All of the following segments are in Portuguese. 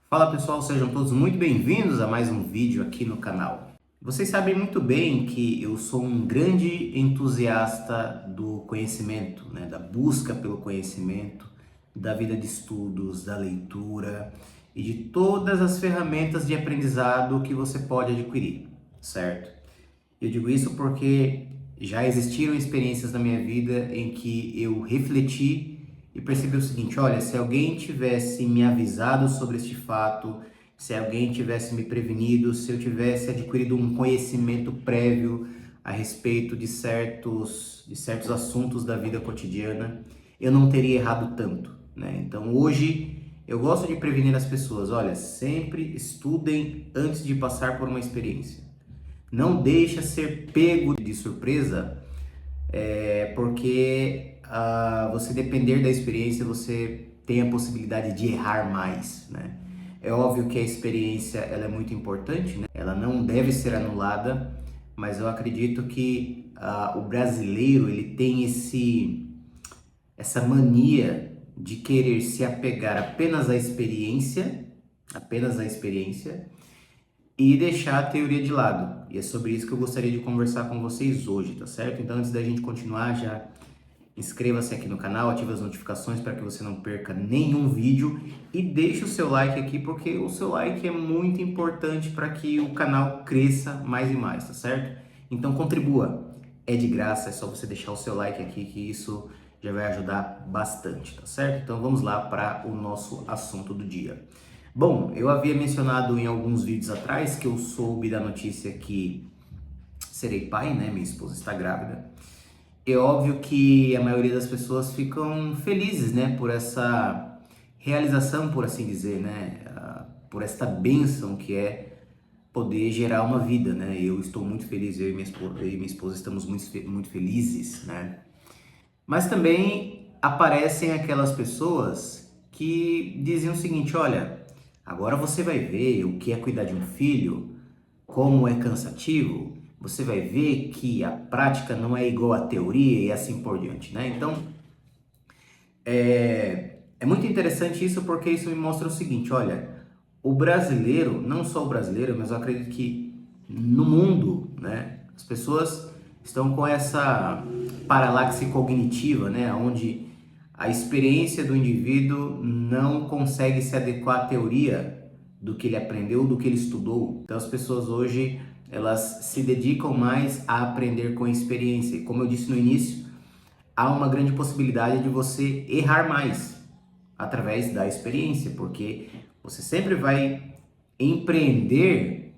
Fala pessoal, sejam todos muito bem-vindos a mais um vídeo aqui no canal. Vocês sabem muito bem que eu sou um grande entusiasta do conhecimento, da busca pelo conhecimento, da vida de estudos, da leitura e de todas as ferramentas de aprendizado que você pode adquirir, certo? Eu digo isso porque já existiram experiências na minha vida em que eu refleti e percebi o seguinte: olha, se alguém tivesse me avisado sobre este fato, se alguém tivesse me prevenido, se eu tivesse adquirido um conhecimento prévio a respeito de certos assuntos da vida cotidiana, eu não teria errado tanto, né? Então hoje eu gosto de prevenir as pessoas: olha, sempre estudem antes de passar por uma experiência. Não deixa ser pego de surpresa, porque você depender da experiência, você tem a possibilidade de errar mais, né? É óbvio que a experiência ela é muito importante, né? Ela não deve ser anulada, mas eu acredito que o brasileiro ele tem essa mania de querer se apegar apenas à experiência e deixar a teoria de lado. E é sobre isso que eu gostaria de conversar com vocês hoje, tá certo? Então, antes da gente continuar, já inscreva-se aqui no canal, ative as notificações para que você não perca nenhum vídeo e deixe o seu like aqui, porque o seu like é muito importante para que o canal cresça mais e mais, tá certo? Então contribua, é de graça, é só você deixar o seu like aqui que isso já vai ajudar bastante, tá certo? Então vamos lá para o nosso assunto do dia. Bom, eu havia mencionado em alguns vídeos atrás que eu soube da notícia que serei pai, né? Minha esposa está grávida. É óbvio que a maioria das pessoas ficam felizes, né, por essa realização, por assim dizer, né, por esta bênção que é poder gerar uma vida, né. Eu estou muito feliz, eu e minha esposa estamos muito felizes, né. Mas também aparecem aquelas pessoas que dizem o seguinte: olha, agora você vai ver o que é cuidar de um filho, como é cansativo, você vai ver que a prática não é igual à teoria e assim por diante, né? Então, é muito interessante isso porque isso me mostra o seguinte: olha, o brasileiro, não só o brasileiro, mas eu acredito que no mundo, né, as pessoas estão com essa paralaxe cognitiva, né, onde a experiência do indivíduo não consegue se adequar à teoria do que ele aprendeu, do que ele estudou. Então as pessoas hoje, elas se dedicam mais a aprender com a experiência. E como eu disse no início, há uma grande possibilidade de você errar mais através da experiência, porque você sempre vai empreender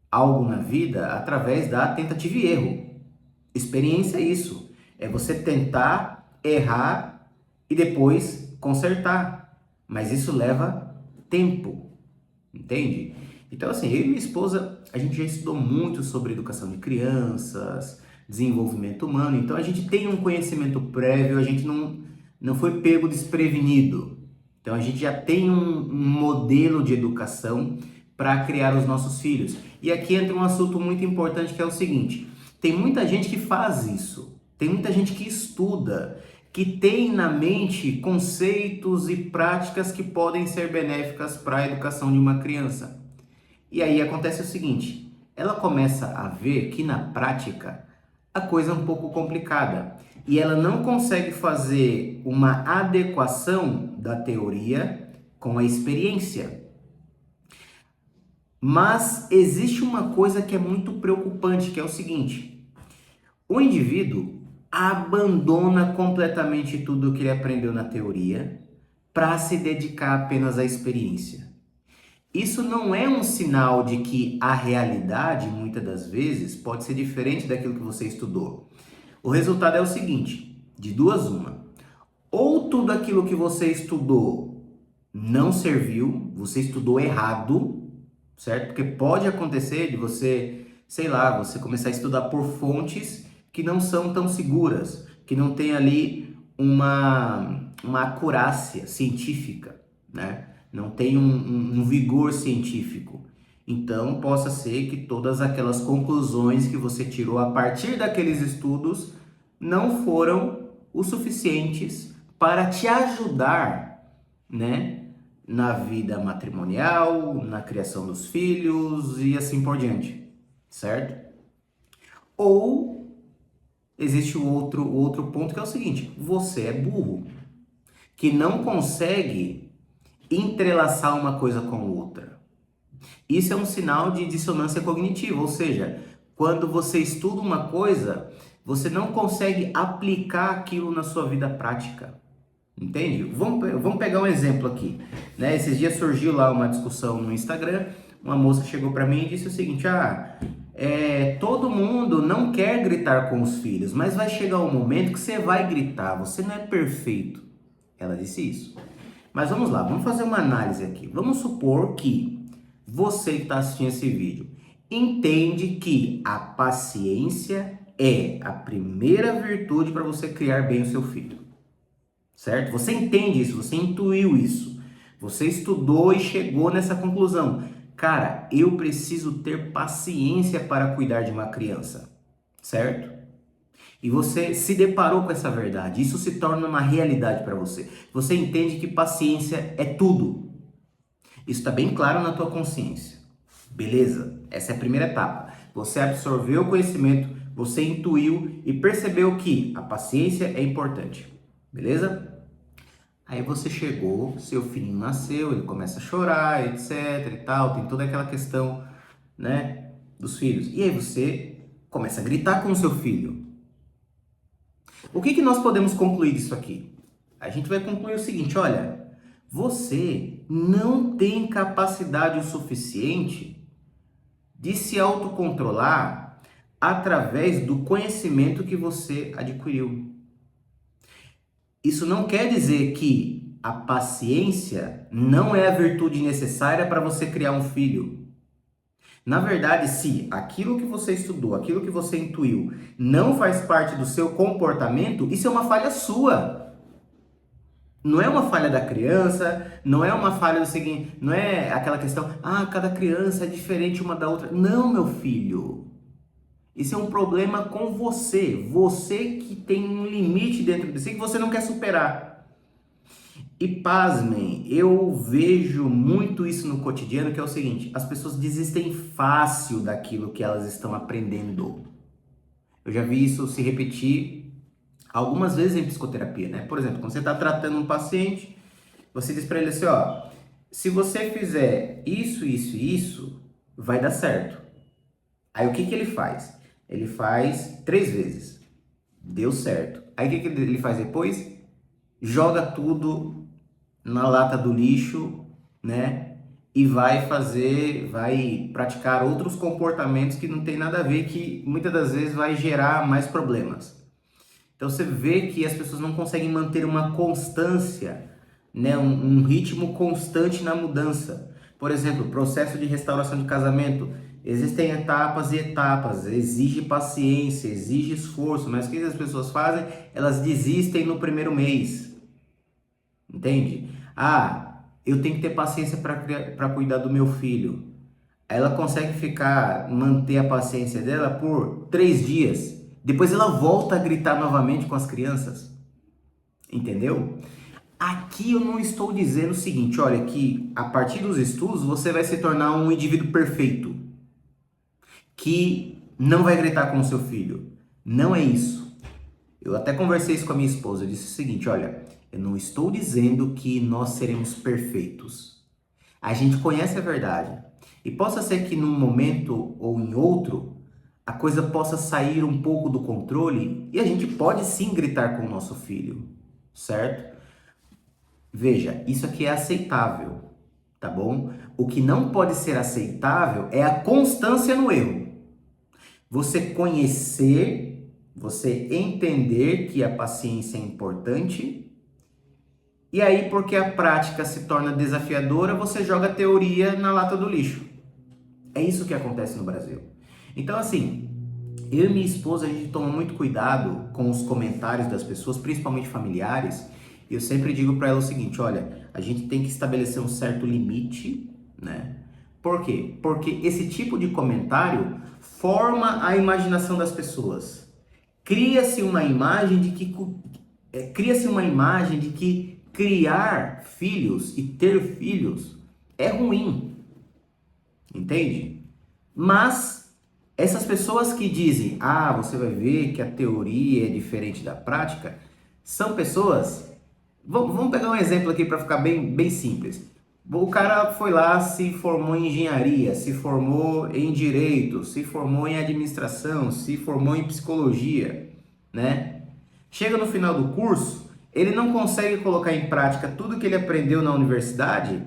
algo na vida através da tentativa e erro. Experiência é isso, é você tentar, errar e depois consertar, mas isso leva tempo, entende? Então assim, eu e minha esposa, a gente já estudou muito sobre educação de crianças, desenvolvimento humano, então a gente tem um conhecimento prévio, a gente não foi pego desprevenido. Então a gente já tem um modelo de educação para criar os nossos filhos. E aqui entra um assunto muito importante que é o seguinte: tem muita gente que faz isso, tem muita gente que estuda, que tem na mente conceitos e práticas que podem ser benéficas para a educação de uma criança. E aí acontece o seguinte: ela começa a ver que na prática a coisa é um pouco complicada e ela não consegue fazer uma adequação da teoria com a experiência. Mas existe uma coisa que é muito preocupante, que é o seguinte: o indivíduo abandona completamente tudo o que ele aprendeu na teoria para se dedicar apenas à experiência. Isso não é um sinal de que a realidade, muitas das vezes, pode ser diferente daquilo que você estudou. O resultado é o seguinte: de duas uma. Ou tudo aquilo que você estudou não serviu, você estudou errado, certo? Porque pode acontecer de você, sei lá, você começar a estudar por fontes que não são tão seguras, que não tem ali uma acurácia científica, né? Não tem um vigor científico. Então, possa ser que todas aquelas conclusões que você tirou a partir daqueles estudos não foram o suficientes para te ajudar, né, na vida matrimonial, na criação dos filhos e assim por diante, certo? Ou existe o outro ponto que é o seguinte: você é burro, que não consegue entrelaçar uma coisa com outra. Isso é um sinal de dissonância cognitiva, ou seja, quando você estuda uma coisa, você não consegue aplicar aquilo na sua vida prática. Entende? Vamos pegar um exemplo aqui, né? Esses dias surgiu lá uma discussão no Instagram, uma moça chegou para mim e disse o seguinte: todo mundo não quer gritar com os filhos, mas vai chegar um momento que você vai gritar, você não é perfeito. Ela disse isso. Mas vamos lá, vamos fazer uma análise aqui. Vamos supor que você que está assistindo esse vídeo entende que a paciência é a primeira virtude para você criar bem o seu filho. Certo? Você entende isso, você intuiu isso, você estudou e chegou nessa conclusão. Cara, eu preciso ter paciência para cuidar de uma criança, certo? E você se deparou com essa verdade, isso se torna uma realidade para você. Você entende que paciência é tudo. Isso está bem claro na tua consciência. Beleza? Essa é a primeira etapa. Você absorveu o conhecimento, você intuiu e percebeu que a paciência é importante. Beleza? Aí você chegou, seu filhinho nasceu, ele começa a chorar, etc e tal, tem toda aquela questão, né, dos filhos. E aí você começa a gritar com o seu filho. O que nós podemos concluir disso aqui? A gente vai concluir o seguinte: olha, você não tem capacidade o suficiente de se autocontrolar através do conhecimento que você adquiriu. Isso não quer dizer que a paciência não é a virtude necessária para você criar um filho. Na verdade, se aquilo que você estudou, aquilo que você intuiu, não faz parte do seu comportamento, isso é uma falha sua. Não é uma falha da criança, não é uma falha do seguinte, não é aquela questão, cada criança é diferente uma da outra. Não, meu filho. Isso é um problema com você. Você que tem um limite dentro de si que você não quer superar. E pasmem, eu vejo muito isso no cotidiano, que é o seguinte: as pessoas desistem fácil daquilo que elas estão aprendendo. Eu já vi isso se repetir algumas vezes em psicoterapia, né? Por exemplo, quando você está tratando um paciente, você diz para ele assim: se você fizer isso, isso e isso, vai dar certo. Aí o que ele faz? Ele faz 3 vezes. Deu certo. Aí o que ele faz depois? Joga tudo na lata do lixo, né? E vai praticar outros comportamentos que não tem nada a ver, que muitas das vezes vai gerar mais problemas. Então você vê que as pessoas não conseguem manter uma constância, né? Um ritmo constante na mudança. Por exemplo, processo de restauração de casamento. Existem etapas e etapas, exige paciência, exige esforço, mas o que as pessoas fazem? Elas desistem no primeiro mês, entende? Eu tenho que ter paciência para cuidar do meu filho. Ela consegue manter a paciência dela por 3 dias, depois ela volta a gritar novamente com as crianças, entendeu? Aqui eu não estou dizendo o seguinte: olha, que a partir dos estudos você vai se tornar um indivíduo perfeito, que não vai gritar com o seu filho. Não é isso. Eu até conversei isso com a minha esposa. Eu disse o seguinte: olha, eu não estou dizendo que nós seremos perfeitos. A gente conhece a verdade. E possa ser que num momento ou em outro, a coisa possa sair um pouco do controle e a gente pode sim gritar com o nosso filho, certo? Veja, isso aqui é aceitável, tá bom? O que não pode ser aceitável é a constância no erro. Você conhecer, você entender que a paciência é importante, e aí porque a prática se torna desafiadora, você joga a teoria na lata do lixo. É isso que acontece no Brasil. Então assim, eu e minha esposa, a gente toma muito cuidado com os comentários das pessoas, principalmente familiares. E eu sempre digo para ela o seguinte: olha, a gente tem que estabelecer um certo limite, né? Por quê? Porque esse tipo de comentário forma a imaginação das pessoas. Cria-se uma imagem de que criar filhos e ter filhos é ruim, entende? Mas essas pessoas que dizem, você vai ver que a teoria é diferente da prática, são pessoas. Vamos pegar um exemplo aqui para ficar bem simples. O cara foi lá, se formou em engenharia, se formou em direito, se formou em administração, se formou em psicologia, né? Chega no final do curso, ele não consegue colocar em prática tudo que ele aprendeu na universidade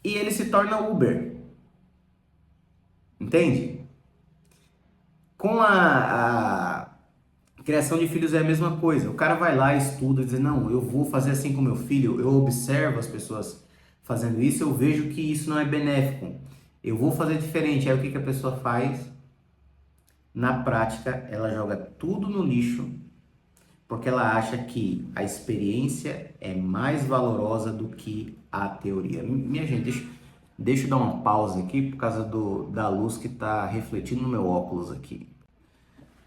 e ele se torna Uber. Entende? Com a criação de filhos é a mesma coisa. O cara vai lá, estuda, diz, não, eu vou fazer assim com meu filho, eu observo as pessoas fazendo isso, eu vejo que isso não é benéfico. Eu vou fazer diferente. Aí o que que a pessoa faz? Na prática, ela joga tudo no lixo, porque ela acha que a experiência é mais valorosa do que a teoria. Minha gente, deixa eu dar uma pausa aqui por causa da luz que está refletindo no meu óculos aqui.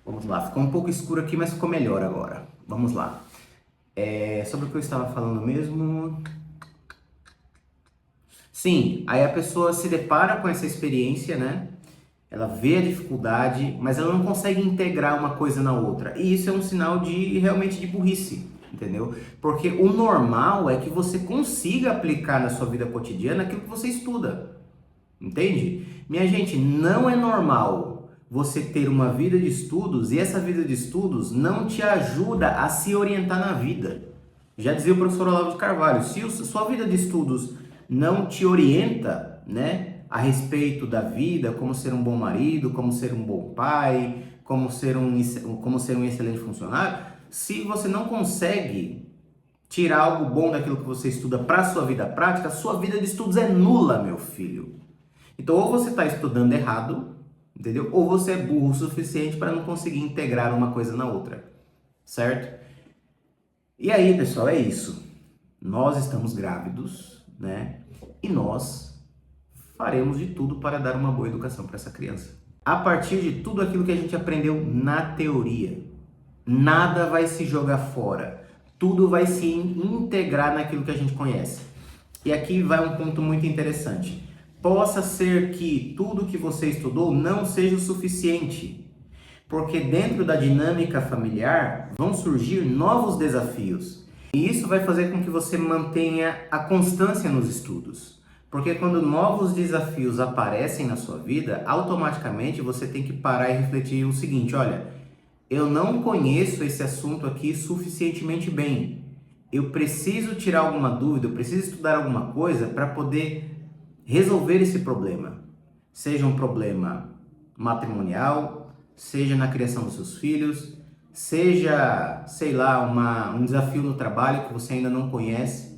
Vamos lá, ficou um pouco escuro aqui, mas ficou melhor agora. Vamos lá. Sobre o que eu estava falando mesmo? Sim, aí a pessoa se depara com essa experiência, né? Ela vê a dificuldade, mas ela não consegue integrar uma coisa na outra. E isso é um sinal de realmente de burrice, entendeu? Porque o normal é que você consiga aplicar na sua vida cotidiana aquilo que você estuda. Entende? Minha gente, não é normal você ter uma vida de estudos e essa vida de estudos não te ajuda a se orientar na vida. Já dizia o professor Olavo de Carvalho, se a sua vida de estudos não te orienta, né, a respeito da vida, como ser um bom marido, como ser um bom pai, como ser um excelente funcionário, se você não consegue tirar algo bom daquilo que você estuda para a sua vida prática, sua vida de estudos é nula, meu filho. Então, ou você está estudando errado, entendeu? Ou você é burro o suficiente para não conseguir integrar uma coisa na outra, certo? E aí, pessoal, é isso. Nós estamos grávidos, né? E nós faremos de tudo para dar uma boa educação para essa criança. A partir de tudo aquilo que a gente aprendeu na teoria, nada vai se jogar fora. Tudo vai se integrar naquilo que a gente conhece. E aqui vai um ponto muito interessante. Possa ser que tudo que você estudou não seja o suficiente, porque dentro da dinâmica familiar vão surgir novos desafios. E isso vai fazer com que você mantenha a constância nos estudos. Porque quando novos desafios aparecem na sua vida, automaticamente você tem que parar e refletir o seguinte, olha, eu não conheço esse assunto aqui suficientemente bem. Eu preciso tirar alguma dúvida, eu preciso estudar alguma coisa para poder resolver esse problema. Seja um problema matrimonial, seja na criação dos seus filhos, seja, sei lá, um desafio no trabalho que você ainda não conhece.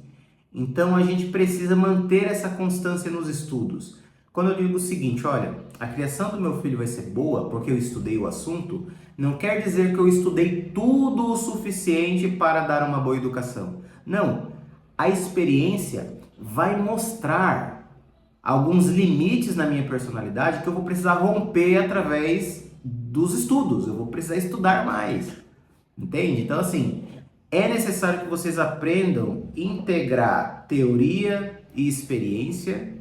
Então a gente precisa manter essa constância nos estudos. Quando eu digo o seguinte, olha, a criação do meu filho vai ser boa porque eu estudei o assunto, não quer dizer que eu estudei tudo o suficiente para dar uma boa educação. Não, a experiência vai mostrar alguns limites na minha personalidade que eu vou precisar romper através dos estudos, eu vou precisar estudar mais, entende? Então assim, é necessário que vocês aprendam a integrar teoria e experiência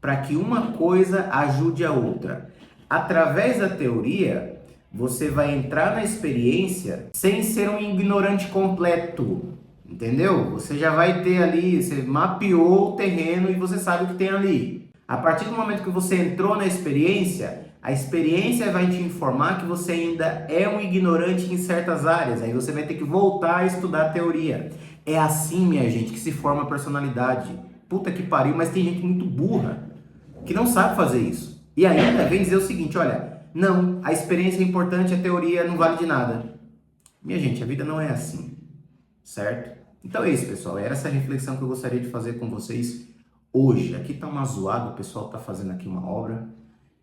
para que uma coisa ajude a outra. Através da teoria, você vai entrar na experiência sem ser um ignorante completo, entendeu? Você já vai ter ali, você mapeou o terreno e você sabe o que tem ali. A partir do momento que você entrou na experiência, a experiência vai te informar que você ainda é um ignorante em certas áreas. Aí você vai ter que voltar a estudar a teoria. É assim, minha gente, que se forma a personalidade. Puta que pariu, mas tem gente muito burra que não sabe fazer isso. E ainda vem dizer o seguinte, olha, não, a experiência é importante, a teoria não vale de nada. Minha gente, a vida não é assim, certo? Então é isso, pessoal. Era essa reflexão que eu gostaria de fazer com vocês hoje. Aqui tá uma zoada, o pessoal tá fazendo aqui uma obra.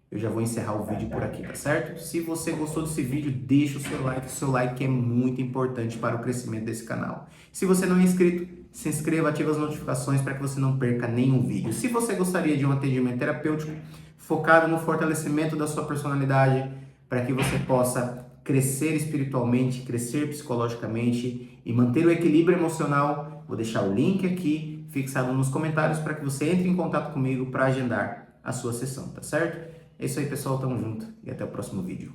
Eu já vou encerrar o vídeo por aqui, tá certo? Se você gostou desse vídeo, deixa o seu like é muito importante para o crescimento desse canal. Se você não é inscrito, se inscreva, ative as notificações para que você não perca nenhum vídeo. Se você gostaria de um atendimento terapêutico focado no fortalecimento da sua personalidade, para que você possa crescer espiritualmente, crescer psicologicamente e manter o equilíbrio emocional, Vou deixar o link aqui fixado nos comentários para que você entre em contato comigo para agendar a sua sessão, tá certo? É isso aí, pessoal. Tamo junto e até o próximo vídeo.